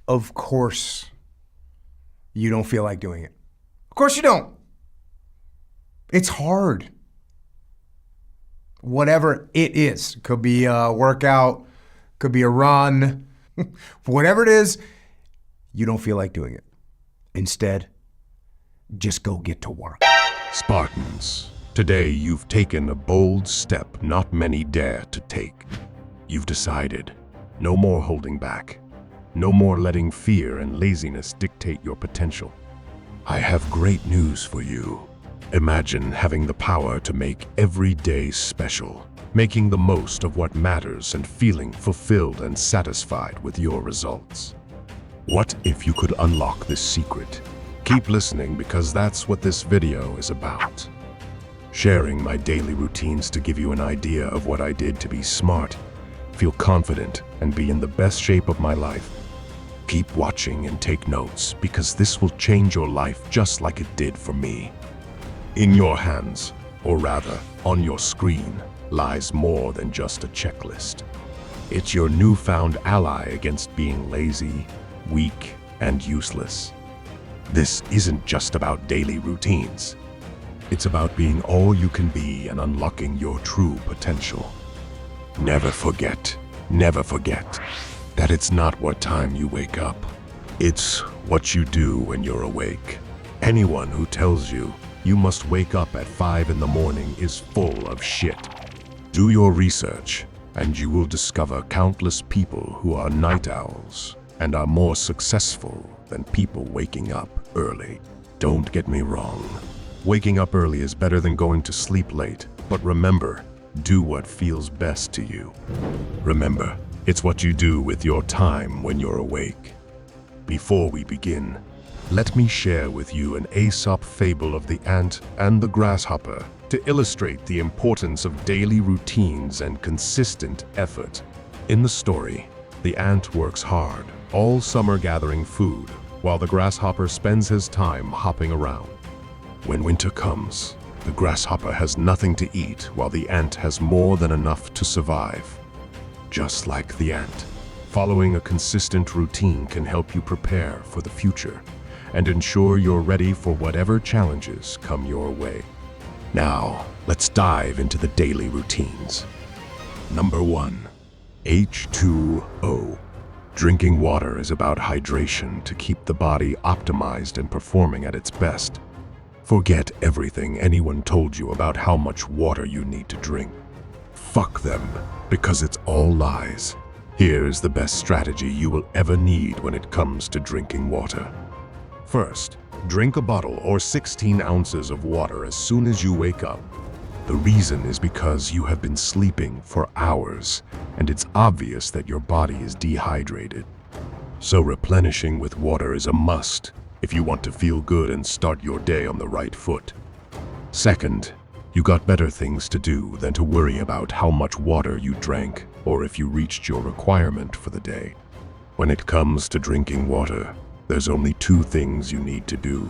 Of course you don't feel like doing it. Of course you don't. It's hard. Whatever it is. Could be a workout, could be a run, whatever it is, you don't feel like doing it. Instead, just go get to work. Spartans, today you've taken a bold step not many dare to take. You've decided, no more holding back. No more letting fear and laziness dictate your potential. I have great news for you. Imagine having the power to make every day special, making the most of what matters and feeling fulfilled and satisfied with your results. What if you could unlock this secret? Keep listening because that's what this video is about. Sharing my daily routines to give you an idea of what I did to be smart, feel confident, and be in the best shape of my life. Keep watching and take notes because this will change your life just like it did for me. In your hands, or rather, on your screen, lies more than just a checklist. It's your newfound ally against being lazy, weak, and useless. This isn't just about daily routines. It's about being all you can be and unlocking your true potential. Never forget that it's not what time you wake up. It's what you do when you're awake. Anyone who tells you you must wake up at 5 in the morning is full of shit. Do your research, and you will discover countless people who are night owls and are more successful than people waking up early. Don't get me wrong. Waking up early is better than going to sleep late, but remember, do what feels best to you. Remember, it's what you do with your time when you're awake. Before we begin, let me share with you an Aesop fable of the ant and the grasshopper to illustrate the importance of daily routines and consistent effort. In the story, the ant works hard, all summer gathering food, while the grasshopper spends his time hopping around. When winter comes, the grasshopper has nothing to eat while the ant has more than enough to survive. Just like the ant, following a consistent routine can help you prepare for the future and ensure you're ready for whatever challenges come your way. Now, let's dive into the daily routines. Number 1, H2O. Drinking water is about hydration to keep the body optimized and performing at its best. Forget everything anyone told you about how much water you need to drink. Fuck them, because it's all lies. Here's the best strategy you will ever need when it comes to drinking water. First, drink a bottle or 16 ounces of water as soon as you wake up. The reason is because you have been sleeping for hours, and it's obvious that your body is dehydrated. So replenishing with water is a must if you want to feel good and start your day on the right foot. Second, you got better things to do than to worry about how much water you drank or if you reached your requirement for the day. When it comes to drinking water, there's only 2 things you need to do.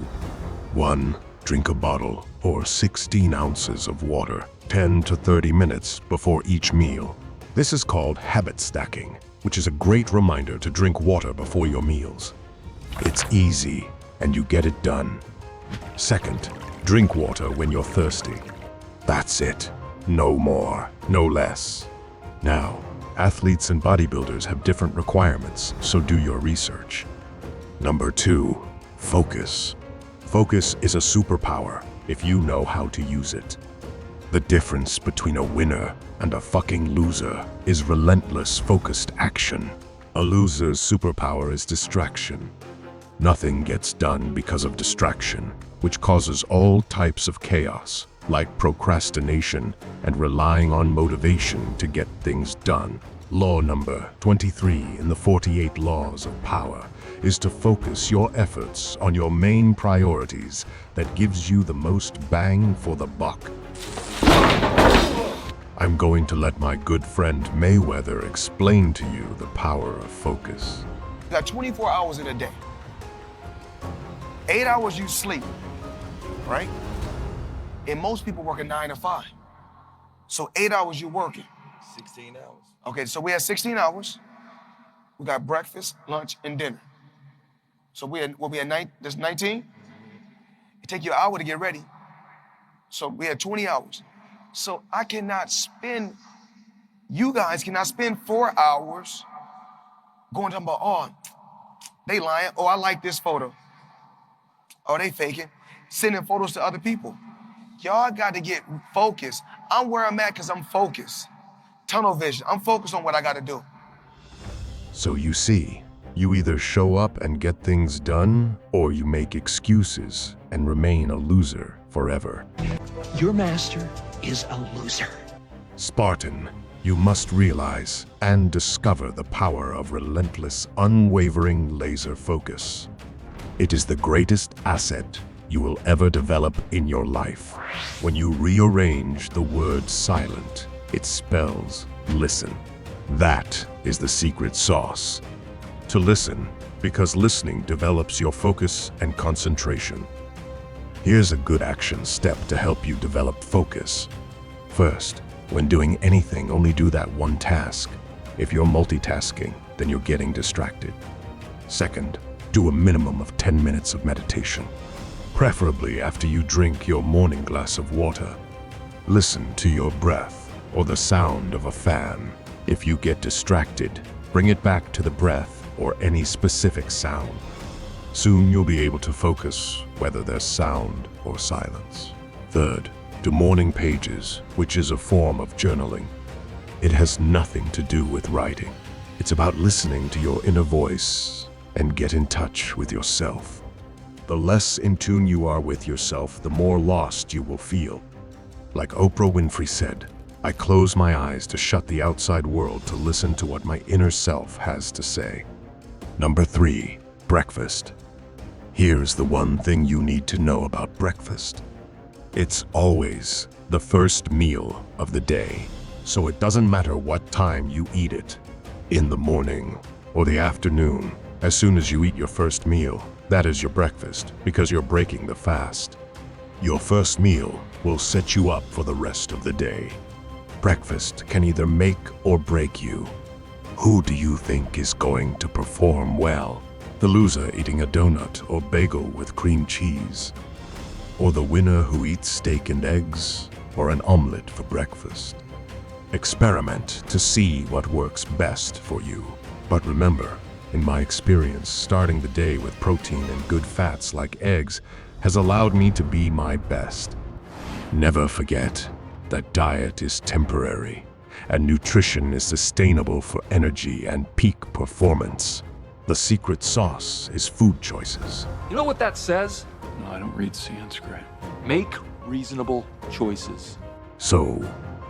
1, drink a bottle or 16 ounces of water 10 to 30 minutes before each meal. This is called habit stacking, which is a great reminder to drink water before your meals. It's easy, and you get it done. Second, drink water when you're thirsty. That's it. No more, no less. Now, athletes and bodybuilders have different requirements, so do your research. Number 2, focus. Focus is a superpower if you know how to use it. The difference between a winner and a fucking loser is relentless focused action. A loser's superpower is distraction. Nothing gets done because of distraction, which causes all types of chaos, like procrastination and relying on motivation to get things done. Law number 23 in the 48 Laws of Power is to focus your efforts on your main priorities that gives you the most bang for the buck. I'm going to let my good friend Mayweather explain to you the power of focus. You got 24 hours in a day. 8 hours you sleep, right? And most people work a 9 to 5. So 8 hours you're working. 16 hours. Okay, so we have 16 hours. We got breakfast, lunch, and dinner. So we'll be at this 19. It take you an hour to get ready. So we had 20 hours. So you guys cannot spend 4 hours going talking about, oh, they lying. Oh, I like this photo. Oh, they faking. Sending photos to other people. Y'all got to get focused. I'm where I'm at because I'm focused. Tunnel vision. I'm focused on what I got to do. So you see, you either show up and get things done, or you make excuses and remain a loser forever. Your master is a loser. Spartan, you must realize and discover the power of relentless, unwavering laser focus. It is the greatest asset you will ever develop in your life. When you rearrange the word silent, it spells listen. That is the secret sauce. To listen, because listening develops your focus and concentration. Here's a good action step to help you develop focus. First, when doing anything, only do that one task. If you're multitasking, then you're getting distracted. Second, do a minimum of 10 minutes of meditation, preferably after you drink your morning glass of water. Listen to your breath or the sound of a fan. If you get distracted, bring it back to the breath or any specific sound. Soon you'll be able to focus whether there's sound or silence. Third, do morning pages, which is a form of journaling. It has nothing to do with writing. It's about listening to your inner voice and get in touch with yourself. The less in tune you are with yourself, the more lost you will feel. Like Oprah Winfrey said, I close my eyes to shut the outside world to listen to what my inner self has to say. Number 3, breakfast. Here's the one thing you need to know about breakfast. It's always the first meal of the day, so it doesn't matter what time you eat it. In the morning or the afternoon, as soon as you eat your first meal, that is your breakfast, because you're breaking the fast. Your first meal will set you up for the rest of the day. Breakfast can either make or break you. Who do you think is going to perform well? The loser eating a donut or bagel with cream cheese? Or the winner who eats steak and eggs or an omelet for breakfast? Experiment to see what works best for you. But remember, in my experience, starting the day with protein and good fats like eggs has allowed me to be my best. Never forget that diet is temporary and nutrition is sustainable for energy and peak performance. The secret sauce is food choices. You know what that says? No, I don't read Sanskrit. Make reasonable choices. So,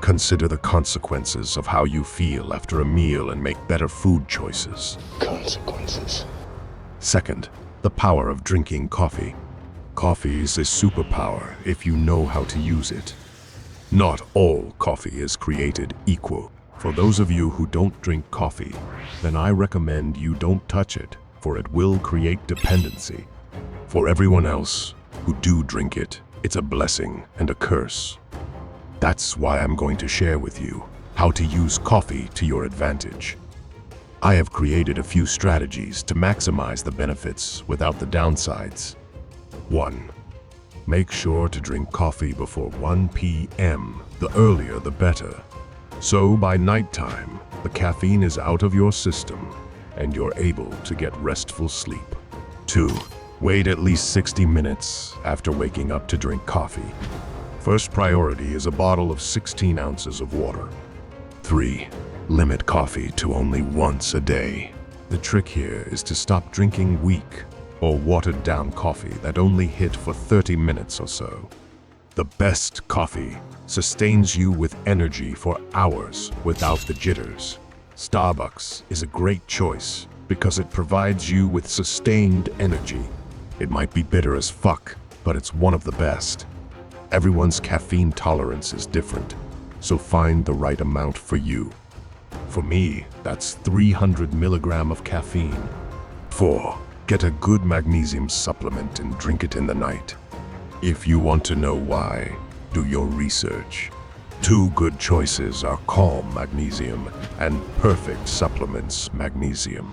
consider the consequences of how you feel after a meal and make better food choices. Consequences. Second, the power of drinking coffee. Coffee is a superpower if you know how to use it. Not all coffee is created equal. For those of you who don't drink coffee, then I recommend you don't touch it, for it will create dependency. For everyone else who do drink it, it's a blessing and a curse. That's why I'm going to share with you how to use coffee to your advantage. I have created a few strategies to maximize the benefits without the downsides. 1. Make sure to drink coffee before 1 p.m. The earlier the better. So by nighttime, the caffeine is out of your system and you're able to get restful sleep. 2. Wait at least 60 minutes after waking up to drink coffee. First priority is a bottle of 16 ounces of water. 3. Limit coffee to only once a day. The trick here is to stop drinking weak or watered down coffee that only hit for 30 minutes or so. The best coffee sustains you with energy for hours without the jitters. Starbucks is a great choice because it provides you with sustained energy. It might be bitter as fuck, but it's one of the best. Everyone's caffeine tolerance is different, so find the right amount for you. For me, that's 300 milligrams of caffeine. 4. Get a good magnesium supplement and drink it in the night. If you want to know why, do your research. 2 good choices are Calm Magnesium and Perfect Supplements Magnesium.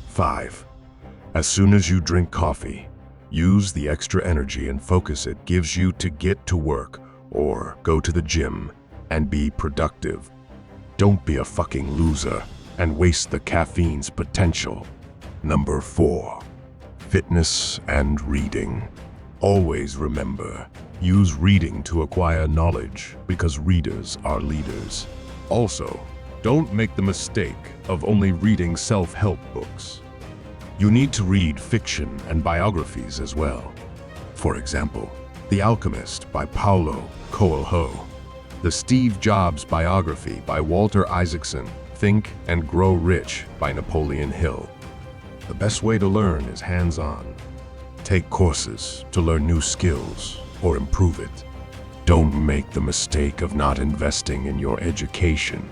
5. As soon as you drink coffee, use the extra energy and focus it gives you to get to work or go to the gym and be productive. Don't be a fucking loser and waste the caffeine's potential. Number 4, fitness and reading. Always remember, use reading to acquire knowledge because readers are leaders. Also, don't make the mistake of only reading self-help books. You need to read fiction and biographies as well. For example, The Alchemist by Paulo Coelho, the Steve Jobs biography by Walter Isaacson, Think and Grow Rich by Napoleon Hill. The best way to learn is hands-on. Take courses to learn new skills or improve it. Don't make the mistake of not investing in your education.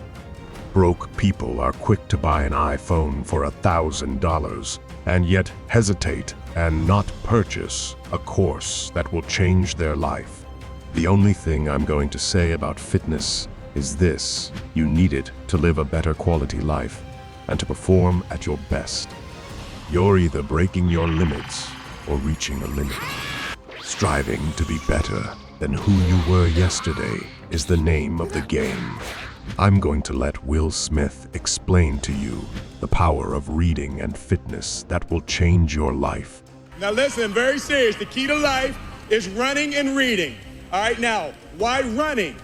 Broke people are quick to buy an iPhone for $1,000 and yet hesitate and not purchase a course that will change their life. The only thing I'm going to say about fitness is this: you need it to live a better quality life and to perform at your best. You're either breaking your limits or reaching a limit. Striving to be better than who you were yesterday is the name of the game. I'm going to let Will Smith explain to you the power of reading and fitness that will change your life. Now listen, very serious. The key to life is running and reading. All right, now, why running?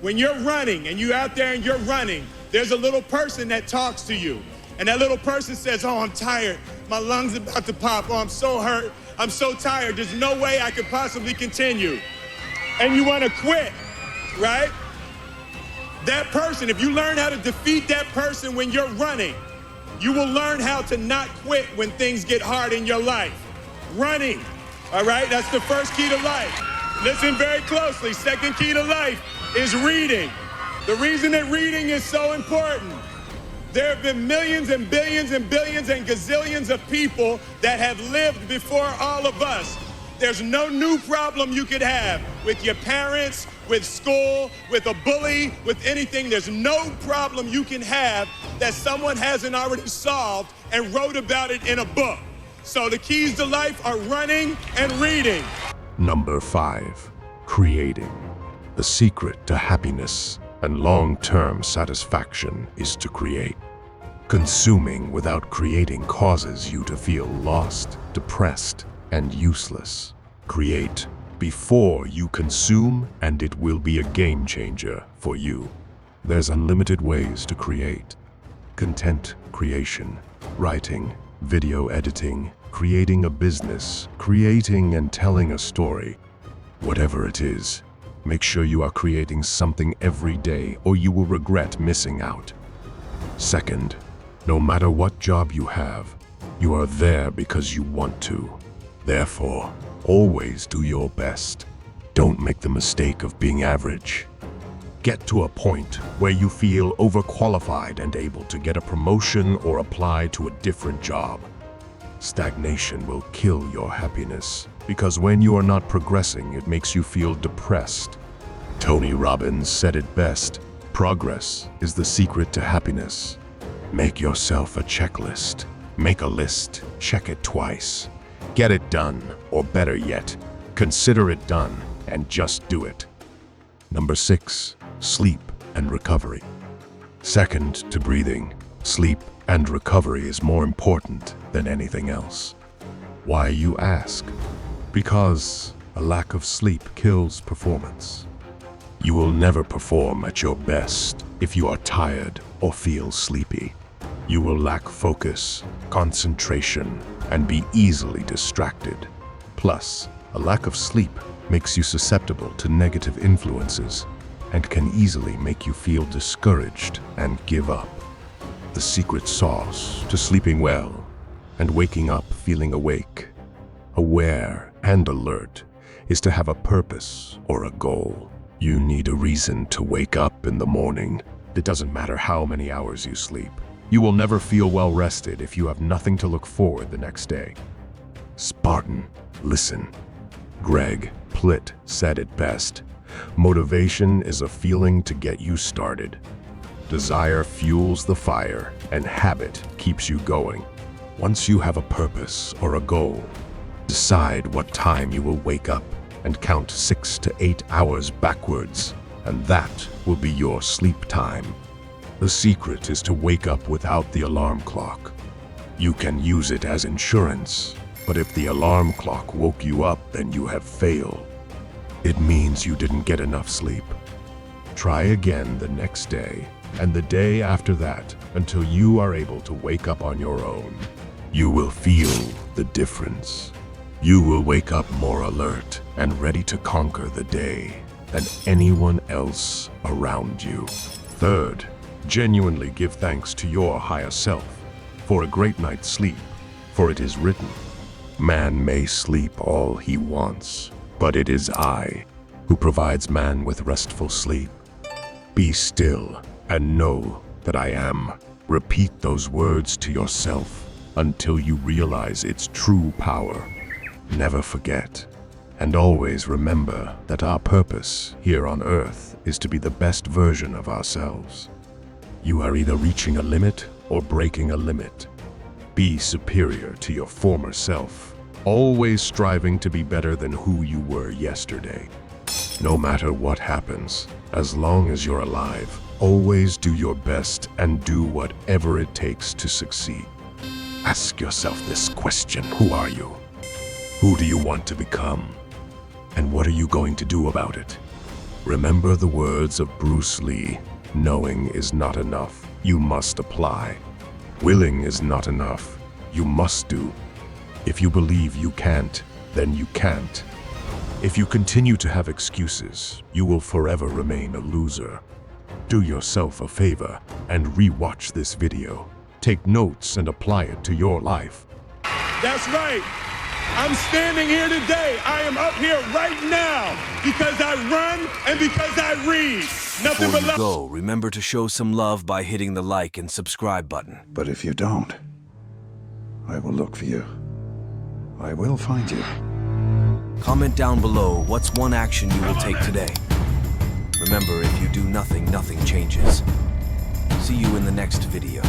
When you're running and you're out there and you're running, there's a little person that talks to you. And that little person says, oh, I'm tired. My lungs are about to pop. Oh, I'm so hurt. I'm so tired. There's no way I could possibly continue. And you want to quit, right? That person, if you learn how to defeat that person when you're running, you will learn how to not quit when things get hard in your life. Running, all right? That's the first key to life. Listen very closely. Second key to life is reading. The reason that reading is so important: there have been millions and billions and billions and gazillions of people that have lived before all of us. There's no new problem you could have with your parents, with school, with a bully, with anything. There's no problem you can have that someone hasn't already solved and wrote about it in a book. So the keys to life are running and reading. Number 5, creating. The secret to happiness and long-term satisfaction is to create. Consuming without creating causes you to feel lost, depressed, and useless. Create before you consume, and it will be a game changer for you. There's unlimited ways to create. Content creation, writing, video editing, creating a business, creating and telling a story. Whatever it is, make sure you are creating something every day or you will regret missing out. Second, no matter what job you have, you are there because you want to. Therefore, always do your best. Don't make the mistake of being average. Get to a point where you feel overqualified and able to get a promotion or apply to a different job. Stagnation will kill your happiness because when you are not progressing, it makes you feel depressed. Tony Robbins said it best: progress is the secret to happiness. Make yourself a checklist. Make a list, check it twice. Get it done, or better yet, consider it done and just do it. Number 6, sleep and recovery. Second to breathing, sleep and recovery is more important than anything else. Why, you ask? Because a lack of sleep kills performance. You will never perform at your best if you are tired or feel sleepy. You will lack focus, concentration, and be easily distracted. Plus, a lack of sleep makes you susceptible to negative influences and can easily make you feel discouraged and give up. The secret sauce to sleeping well and waking up feeling awake, aware, and alert is to have a purpose or a goal. You need a reason to wake up in the morning. It doesn't matter how many hours you sleep. You will never feel well rested if you have nothing to look forward the next day. Spartan, listen. Greg Plitt said it best: motivation is a feeling to get you started. Desire fuels the fire, and habit keeps you going. Once you have a purpose or a goal, decide what time you will wake up and count 6 to 8 hours backwards, and that will be your sleep time. The secret is to wake up without the alarm clock. You can use it as insurance, but if the alarm clock woke you up, then you have failed. It means you didn't get enough sleep. Try again the next day and the day after that until you are able to wake up on your own. You will feel the difference. You will wake up more alert and ready to conquer the day than anyone else around you. Third, genuinely give thanks to your higher self for a great night's sleep, for it is written, "Man may sleep all he wants, but it is I who provides man with restful sleep. Be still and know that I am." Repeat those words to yourself until you realize its true power. Never forget, and always remember that our purpose here on Earth is to be the best version of ourselves. You are either reaching a limit or breaking a limit. Be superior to your former self, always striving to be better than who you were yesterday. No matter what happens, as long as you're alive, always do your best and do whatever it takes to succeed. Ask yourself this question: who are you? Who do you want to become? And what are you going to do about it? Remember the words of Bruce Lee: knowing is not enough, you must apply. Willing is not enough, you must do. If you believe you can't, then you can't. If you continue to have excuses, you will forever remain a loser. Do yourself a favor and re-watch this video. Take notes and apply it to your life. That's right. I'm standing here today. I am up here right now because I run and because I read. Nothing Before but you love. go, remember to show some love by hitting the like and subscribe button. But if you don't, I will look for you. I will find you. Comment down below what's one action you will take today. Remember, if you do nothing, nothing changes. See you in the next video.